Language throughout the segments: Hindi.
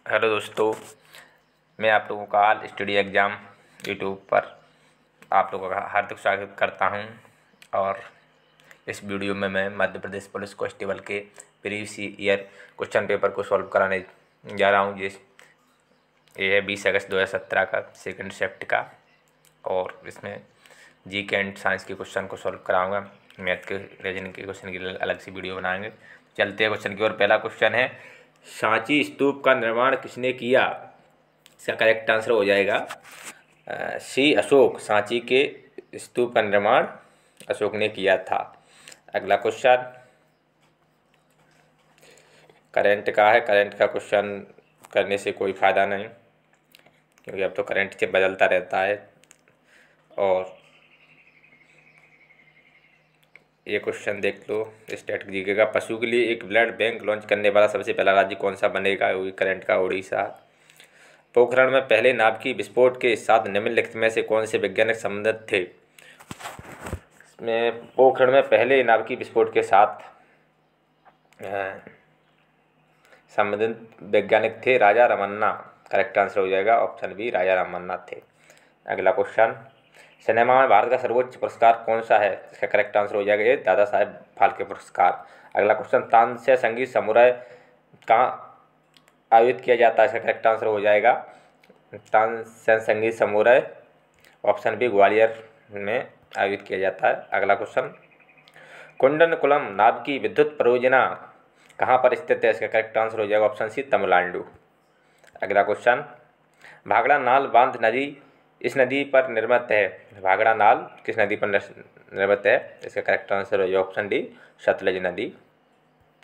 हेलो दोस्तों, मैं आप लोगों का ऑल स्टडी एग्ज़ाम यूट्यूब पर आप लोगों का हार्दिक स्वागत करता हूं। और इस वीडियो में मैं मध्य प्रदेश पुलिस कांस्टेबल के प्रीवियस ईयर क्वेश्चन पेपर को सॉल्व कराने जा रहा हूं। ये है 20 अगस्त 2017 का सेकंड शिफ्ट का, और इसमें जीके एंड साइंस के क्वेश्चन को सॉल्व कराऊंगा। मैथ के रीजनिंग के क्वेश्चन के लिए अलग से वीडियो बनाएंगे। चलते हैं क्वेश्चन की ओर। पहला क्वेश्चन है, सांची स्तूप का निर्माण किसने किया? इसका करेक्ट आंसर हो जाएगा सी अशोक। सांची के स्तूप का निर्माण अशोक ने किया था। अगला क्वेश्चन करंट का है। करंट का क्वेश्चन करने से कोई फ़ायदा नहीं, क्योंकि अब तो करंट से बदलता रहता है। और ये क्वेश्चन देख लो, स्टेट जीके का। पशु के लिए एक ब्लड बैंक लॉन्च करने वाला सबसे पहला राज्य कौन सा बनेगा? वही करंट का उड़ीसा। पोखरण में पहले नाभिकीय विस्फोट के साथ निम्नलिखित में से कौन से वैज्ञानिक संबंधित थे? इसमें पोखरण में पहले नाभिकीय विस्फोट के साथ संबंधित वैज्ञानिक थे राजा रमन्ना। करेक्ट आंसर हो जाएगा ऑप्शन बी, राजा रमन्ना थे। अगला क्वेश्चन, सिनेमा में भारत का सर्वोच्च पुरस्कार कौन सा है? इसका करेक्ट आंसर हो जाएगा ये दादा साहेब फाल्के पुरस्कार। अगला क्वेश्चन, तानसेन संगीत समुदाय कहाँ आयोजित किया जाता है? इसका करेक्ट आंसर हो जाएगा तानसेन संगीत समुदाय, ऑप्शन बी, ग्वालियर में आयोजित किया जाता है। अगला क्वेश्चन, कुंडनकुलम नाभिकीय विद्युत परियोजना कहाँ पर स्थित है? इसका करेक्ट आंसर हो जाएगा ऑप्शन सी, तमिलनाडु। अगला क्वेश्चन, भाखड़ा नाल बांध नदी इस नदी पर निर्मित है? भाखड़ा नाल किस नदी पर निर्मित है? इसका करेक्ट आंसर हो जाएगा ऑप्शन डी, सतलज नदी।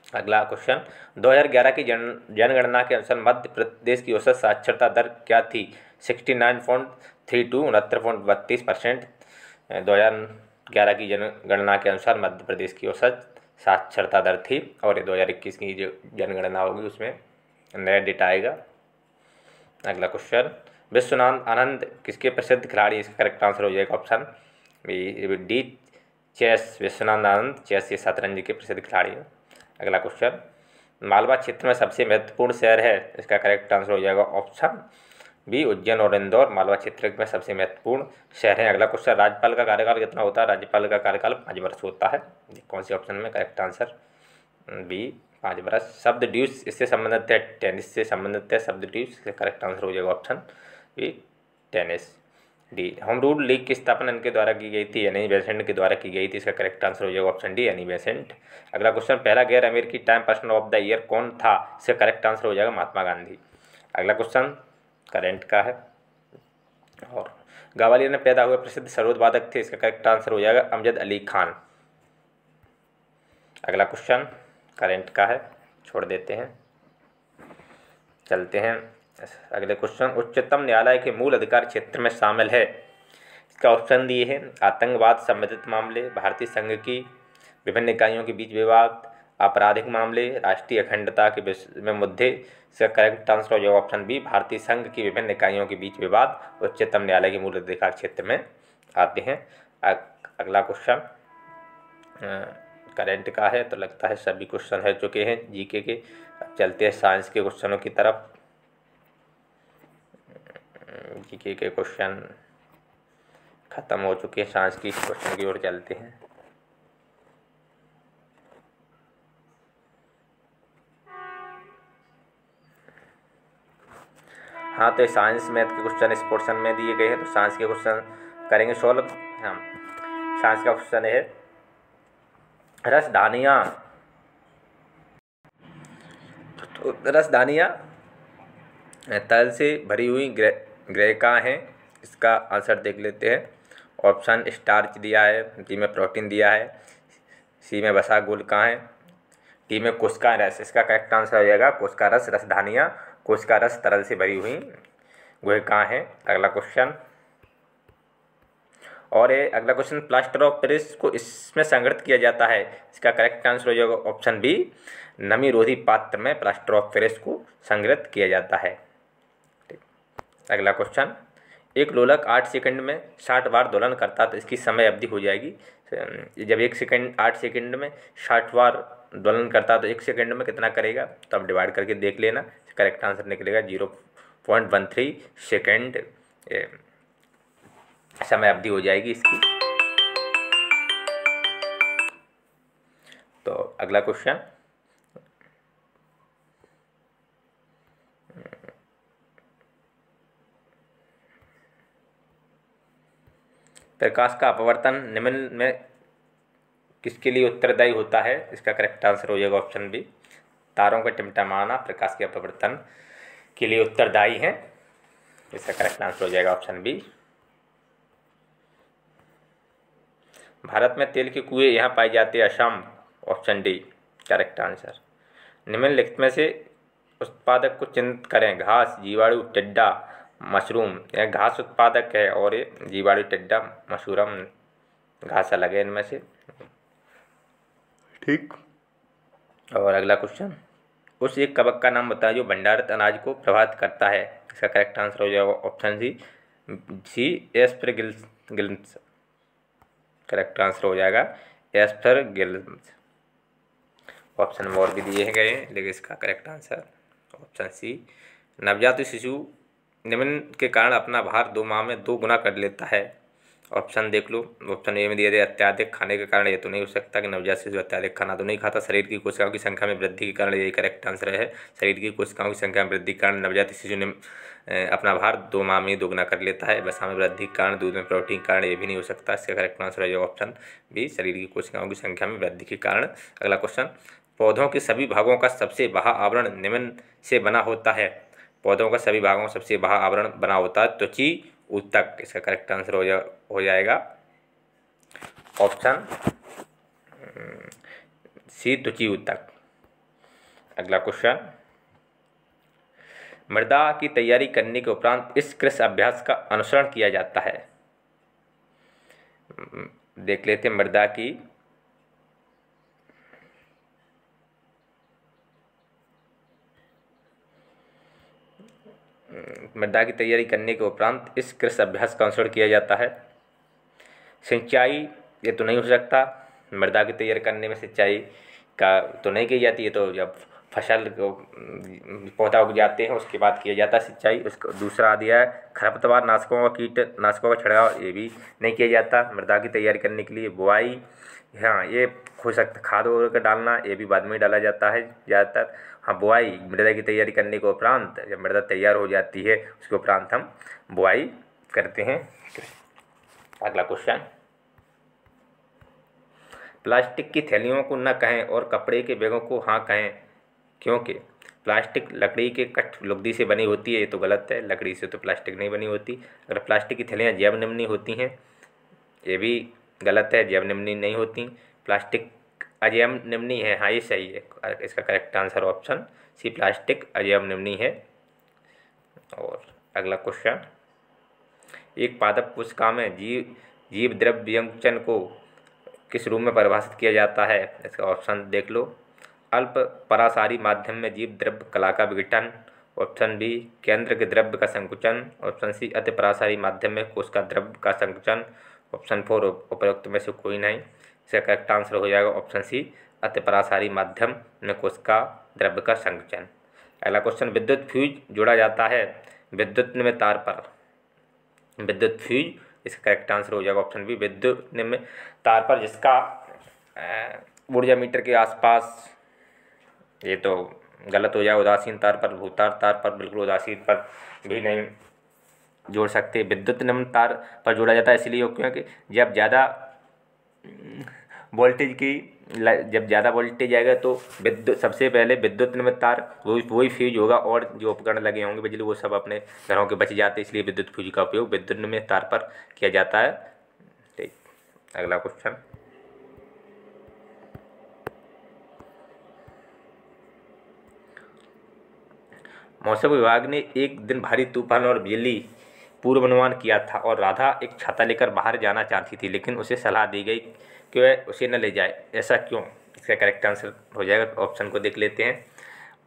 अगला क्वेश्चन, 2011 की जनगणना के अनुसार मध्य प्रदेश की औसत साक्षरता दर क्या थी? 69.32 69.32%। 2011 की जनगणना के अनुसार मध्य प्रदेश की औसत साक्षरता दर थी, और ये 2021 की जो जनगणना होगी उसमें नया डेटा आएगा। अगला क्वेश्चन, विश्वनाथ आनंद किसके प्रसिद्ध खिलाड़ी? इसका करेक्ट आंसर हो जाएगा option D, chess. Vishwanath Anand chess के शतरंज के प्रसिद्ध खिलाड़ी हैं। अगला क्वेश्चन, मालवा क्षेत्र में सबसे महत्वपूर्ण शहर है? इसका करेक्ट आंसर हो जाएगा ऑप्शन बी, उज्जैन और इंदौर मालवा क्षेत्र में सबसे महत्वपूर्ण शहर हैं। अगला क्वेश्चन, राज्यपाल का कार्यकाल कितना होता है? राज्यपाल का कार्यकाल 5 वर्ष होता है। कौन सी ऑप्शन में? करेक्ट आंसर बी, 5 वर्ष। शब्द ड्यूस इससे संबंधित है? टेनिस से संबंधित है शब्द ड्यूस। करेक्ट आंसर हो जाएगा option B, tennis. D, home rule league की स्थापना इनके द्वारा की गई थी? एनी बेसेंट के द्वारा की गई थी। इसका करेक्ट आंसर हो जाएगा ऑप्शन डी, एनी बेसेंट। अगला क्वेश्चन, पहला गैर अमेरिकी time person of the year कौन था? इसका करेक्ट आंसर हो जाएगा महात्मा गांधी। अगला क्वेश्चन करंट का है, और ग्वालियर में पैदा हुए प्रसिद्ध सरोद वादक थे? इसका करेक्ट आंसर हो जाएगा अमजद अली खान। अगला क्वेश्चन करंट का है, छोड़ देते हैं, चलते हैं अगले क्वेश्चन। उच्चतम न्यायालय के मूल अधिकार क्षेत्र में शामिल है? इसका ऑप्शन दिए हैं, आतंकवाद संबंधित मामले, भारतीय संघ की विभिन्न इकाइयों के बीच विवाद, आपराधिक मामले, राष्ट्रीय अखंडता के विषय में मुद्दे। इसका करेक्ट आंसर हो जाएगा ऑप्शन बी, भारतीय संघ की विभिन्न इकाइयों के बीच विवाद उच्चतम न्यायालय के मूल अधिकार क्षेत्र में आते हैं। अगला क्वेश्चन करंट का है, तो लगता है सभी क्वेश्चन हो चुके हैं जीके के। चलते हैं साइंस के क्वेश्चनों की तरफ। जीके के क्वेश्चन खत्म हो चुके हैं, साइंस की क्वेश्चन की ओर चलते हैं। हाँ, तो साइंस मैथ के क्वेश्चन इस पोर्शन में दिए गए हैं, तो साइंस के क्वेश्चन करेंगे सॉल्व। हाँ, साइंस का क्वेश्चन है, रसधानियाँ तल से भरी हुई ग्रह कहाँ हैं? इसका आंसर देख लेते हैं। ऑप्शन स्टार्च दिया है, डी में प्रोटीन दिया है, सी में वसा घोल कहाँ है, डी में कोशिका रस। इसका करेक्ट आंसर हो जाएगा कोशिका रस। रसधानियाँ कोशिका रस तरल से भरी हुई वह कहाँ है? अगला क्वेश्चन, और ये अगला क्वेश्चन, प्लास्टर ऑफ पेरिस को इसमें संग्रहित किया जाता है? इसका करेक्ट आंसर हो जाएगा ऑप्शन बी, नमी रोधी पात्र में प्लास्टर ऑफ पेरिस को संग्रहित किया जाता है। अगला क्वेश्चन, एक लोलक 8 सेकंड में 60 बार दोलन करता है, तो इसकी समय अवधि हो जाएगी, जब 8 सेकंड में 60 बार दोलन करता है तो 1 सेकंड में कितना करेगा, तो आप डिवाइड करके देख लेना, करेक्ट आंसर निकलेगा 0.13 सेकेंड समय अवधि हो जाएगी इसकी। तो अगला क्वेश्चन, प्रकाश का अपवर्तन निम्न में किसके लिए उत्तरदायी होता है? इसका करेक्ट आंसर हो जाएगा ऑप्शन बी, तारों का टिमटिमाना प्रकाश के अपवर्तन के लिए उत्तरदायी है। इसका करेक्ट आंसर हो जाएगा ऑप्शन बी। भारत में तेल के कुएं यहाँ पाए जाते हैं, Assam, option D correct answer. निम्नलिखित में से उत्पादक को चिन्हित करें, घास, जीवाणु, टिड्डा, मशरूम। यह घास उत्पादक है और ये जीवाणु, टिड्डा, मशरूम घास अलग है इनमें से, ठीक। और अगला क्वेश्चन, उस एक कवक का नाम बताएं जो भंडारित अनाज को प्रभावित करता है। इसका करेक्ट आंसर हो जाएगा ऑप्शन सी एस्परगिल्स। करेक्ट आंसर हो जाएगा एस्परगिल्स। ऑप्शन में और भी दिए गए हैं लेकिन इसका करेक्ट आंसर ऑप्शन सी। नवजात शिशु निम्न के कारण अपना भार 2 माह में 2 गुना कर लेता है। ऑप्शन देख लो, ऑप्शन ए में दिया गया अत्याधिक खाने के कारण। ये तो नहीं हो सकता कि नवजात शिशु अत्याधिक खाना तो नहीं खाता। शरीर की कोशिकाओं की संख्या में वृद्धि के कारण, यही करेक्ट आंसर है। शरीर की कोशिकाओं की संख्या में वृद्धि के कारण नवजात शिशु ने अपना भार 2 माह में 2 गुना कर लेता है। वसा में वृद्धि के कारण, दूध में प्रोटीन के कारण, ये भी नहीं हो सकता। इसका करेक्ट आंसर है ऑप्शन बी, शरीर की कोशिकाओं की संख्या में वृद्धि के कारण। अगला क्वेश्चन, पौधों के सभी भागों का सबसे बाह्य आवरण निम्न से बना होता है। पौधों का सभी भागों का सबसे बाह्य आवरण बना होता है त्वची ऊतक। इसका करेक्ट आंसर हो जाएगा ऑप्शन सी, त्वची ऊतक। अगला क्वेश्चन, मृदा की तैयारी करने के उपरांत इस कृषि अभ्यास का अनुसरण किया जाता है। देख लेते हैं मृदा की तैयारी करने के उपरांत इस कृषि अभ्यास का अनुसरण किया जाता है। सिंचाई, ये तो नहीं हो सकता। मृदा की तैयारी करने में सिंचाई का तो नहीं की जाती है, तो जब फसल को पौधा उग जाते हैं उसके बाद किया जाता है सिंचाई। उसको दूसरा दिया है खरपतवार नाशकों का कीटनाशकों का छिड़काव, ये भी नहीं किया जाता। मृदा की तैयारी करने के लिए बुआई, हाँ ये हो सकता। खाद वगैरह का डालना, ये भी बाद में डाला जाता है ज़्यादातर। हाँ, बुआई मृदा की तैयारी करने के उपरांत, जब मृदा तैयार हो जाती है उसके उपरांत हम बुआई करते हैं। अगला क्वेश्चन, प्लास्टिक की थैलियों को न कहें और कपड़े के बैगों को हाँ कहें, क्योंकि प्लास्टिक लकड़ी के लुगदी से बनी होती है। ये तो गलत है, लकड़ी से तो प्लास्टिक नहीं बनी होती। अगर प्लास्टिक की थैलियाँ जैव निम्नी होती हैं, ये भी गलत है, जैव निम्नी नहीं होती। प्लास्टिक अजैव निम्नी है, हाँ ये सही है। इसका correct answer option C, plastic अजैव निम्नी है। और अगला क्वेश्चन, एक पादप कोशिका में जीव द्रव्य संकुचन को किस रूप में परिभाषित किया जाता है? इसका ऑप्शन देख लो, अल्प परासारी माध्यम में जीव द्रव्य कला का विघटन। ऑप्शन बी, केंद्र के द्रव्य का संकुचन। ऑप्शन सी, अति परासारी माध्यम में कोशिका द्रव्य का संकुचन। ऑप्शन 4 उपरोक्त में से कोई नहीं। इसका करेक्ट आंसर हो जाएगा ऑप्शन सी, अति परासारी माध्यम में कोशिका द्रव्य का संकुचन। अगला क्वेश्चन, विद्युत फ्यूज जोड़ा जाता है विद्युत में तार पर। विद्युत फ्यूज, इसका करेक्ट आंसर हो जाएगा ऑप्शन बी, विद्युत में तार पर जिसका ऊर्जा मीटर के आसपास। ये तो गलत हो जाएगा, उदासीन तार पर, भूतार तार पर, बिल्कुल उदासीन पर भी नहीं जोड़ सकते। विद्युत निम्न तार पर जोड़ा जाता है इसलिए क्योंकि जब ज़्यादा वोल्टेज आएगा तो विद्युत, सबसे पहले विद्युत निम्न तार वही फ्यूज होगा और जो उपकरण लगे होंगे बिजली वो सब अपने घरों के बच जाते हैं। इसलिए विद्युत फ्यूज का उपयोग विद्युत निम्न तार पर किया जाता है। ठीक, अगला क्वेश्चन, मौसम विभाग ने एक दिन भारी तूफान और बिजली पूर्वानुमान किया था और राधा एक छाता लेकर बाहर जाना चाहती थी, लेकिन उसे सलाह दी गई कि वह उसे न ले जाए। ऐसा क्यों? इसका करेक्ट आंसर हो जाएगा, ऑप्शन को देख लेते हैं।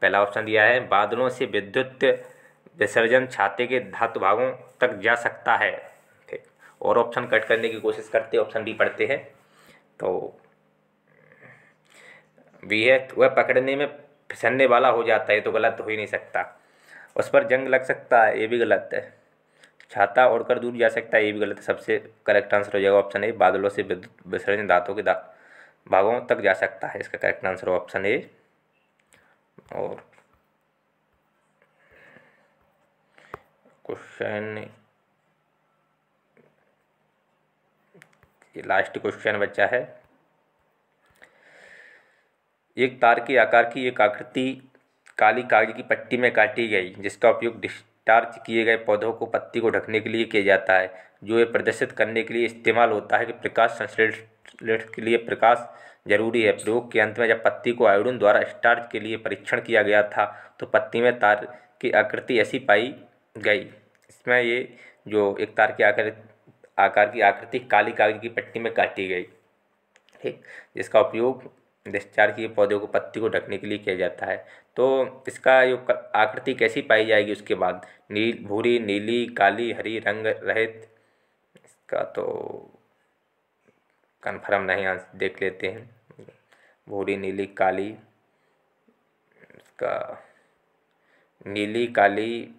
पहला ऑप्शन दिया है, बादलों से विद्युत विसर्जन छाते के धातु भागों तक जा सकता है। ठीक, और ऑप्शन कट करने की कोशिश करते, ऑप्शन बी पढ़ते हैं। तो बी है, तो वह पकड़ने में फिसलने वाला हो जाता है, तो गलत हो ही नहीं सकता। उस पर जंग लग सकता है, ये भी गलत है। छाता ओढ़कर दूर जा सकता है, ये भी गलत है। सबसे करेक्ट आंसर हो जाएगा ऑप्शन ए, बादलों से विद्युत विसर्जन दांतों के भागों तक जा सकता है, इसका करेक्ट आंसर हो ऑप्शन ए। और क्वेश्चन, ये लास्ट क्वेश्चन बचा है। एक तार के आकार की एक आकृति काली कागज की पट्टी में काटी गई, जिसका उपयोग डिस्चार्ज किए गए पौधों को पत्ती को ढकने के लिए किया जाता है। जो ये प्रदर्शित करने के लिए इस्तेमाल होता है कि प्रकाश संश्लेषण के लिए प्रकाश जरूरी है। प्रयोग के अंत में जब पत्ती को आयोडीन द्वारा स्टार्च के लिए परीक्षण किया गया था, तो पत्ती में तार की आकृति ऐसी पाई गई। इसमें ये जो एक तार के आकार की आकृति काली कागज की पट्टी में काटी गई, ठीक, जिसका उपयोग डिस्चार्ज किए पौधों को पत्ती को ढकने के लिए किया जाता है। तो इसका जो आकृति कैसी पाई जाएगी उसके बाद, भूरी, नीली, काली, हरी रंग रहित, इसका तो कन्फर्म नहीं, आंसर देख लेते हैं। भूरी, नीली, काली, इसका नीली काली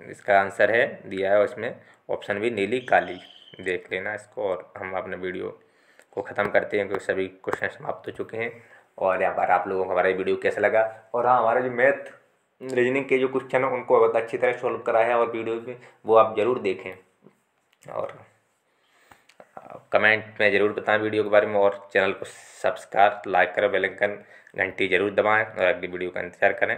इसका आंसर है, दिया है उसमें ऑप्शन बी नीली काली। देख लेना इसको, और हम अपने वीडियो को ख़त्म करते हैं क्योंकि सभी क्वेश्चन समाप्त हो चुके हैं। और यहाँ पर आप लोगों को हमारा वीडियो कैसा लगा, और हाँ, हमारा जो मैथ रीजनिंग के जो क्वेश्चन है उनको बहुत अच्छी तरह सॉल्व करा है और वीडियो में वो आप ज़रूर देखें, और कमेंट में ज़रूर बताएं वीडियो के बारे में, और चैनल को सब्सक्राइब, लाइक करें, बेल आइकन घंटी ज़रूर दबाएं, और अगली वीडियो का इंतज़ार करें।